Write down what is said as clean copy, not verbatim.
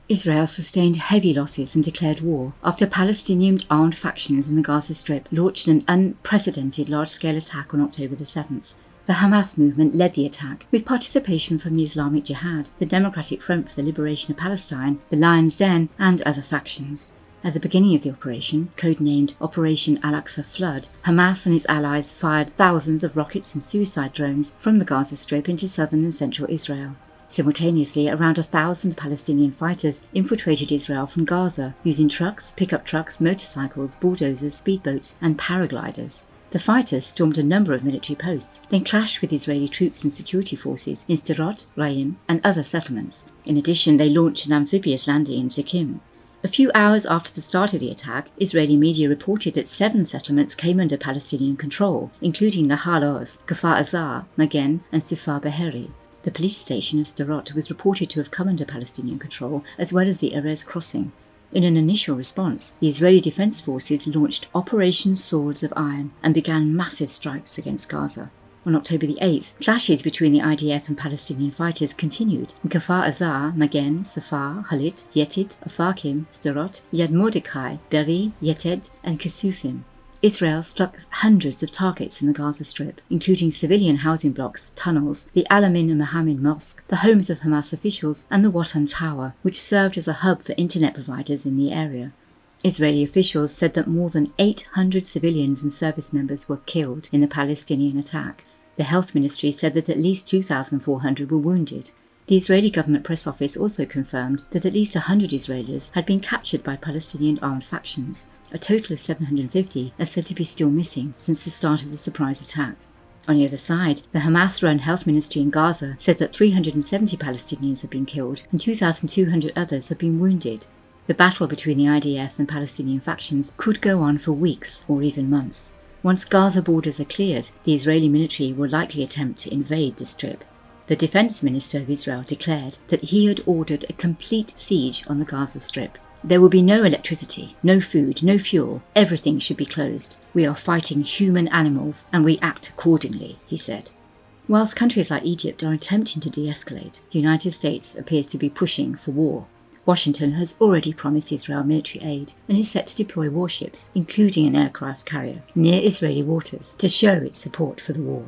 Israel sustained heavy losses and declared war after Palestinian armed factions in the Gaza Strip launched an unprecedented large-scale attack on October the 7th. The Hamas movement led the attack, with participation from the Islamic Jihad, the Democratic Front for the Liberation of Palestine, the Lion's Den, and other factions. At the beginning of the operation, codenamed Operation Al-Aqsa Flood, Hamas and its allies fired thousands of rockets and suicide drones from the Gaza Strip into southern and central Israel. Simultaneously, around 1,000 Palestinian fighters infiltrated Israel from Gaza, using trucks, pickup trucks, motorcycles, bulldozers, speedboats, and paragliders. The fighters stormed a number of military posts, then clashed with Israeli troops and security forces in Sderot, Raim, and other settlements. In addition, they launched an amphibious landing in Zikim. A few hours after the start of the attack, Israeli media reported that 7 settlements came under Palestinian control, including Nahal Oz, Kfar Azar, Magen, and Sufar Beheri. The police station of Sderot was reported to have come under Palestinian control, as well as the Erez crossing. In an initial response, the Israeli Defense Forces launched Operation Swords of Iron and began massive strikes against Gaza. On October the 8th, clashes between the IDF and Palestinian fighters continued in Kfar Azar, Magen, Safar, Halit, Yetit, Afakim, Sderot, Yad Mordechai, Beri, Yeted, and Kesufim. Israel struck hundreds of targets in the Gaza Strip, including civilian housing blocks, tunnels, the Alamin and Mohammed Mosque, the homes of Hamas officials, and the Watan Tower, which served as a hub for internet providers in the area. Israeli officials said that more than 800 civilians and service members were killed in the Palestinian attack. The health ministry said that at least 2,400 were wounded. The Israeli government press office also confirmed that at least 100 Israelis had been captured by Palestinian armed factions. A total of 750 are said to be still missing since the start of the surprise attack. On the other side, the Hamas-run health ministry in Gaza said that 370 Palestinians have been killed and 2,200 others have been wounded. The battle between the IDF and Palestinian factions could go on for weeks or even months. Once Gaza borders are cleared, the Israeli military will likely attempt to invade the Strip. The Defense Minister of Israel declared that he had ordered a complete siege on the Gaza Strip. There will be no electricity, no food, no fuel. Everything should be closed. We are fighting human animals and we act accordingly, he said. Whilst countries like Egypt are attempting to de-escalate, the United States appears to be pushing for war. Washington has already promised Israel military aid and is set to deploy warships, including an aircraft carrier, near Israeli waters to show its support for the war.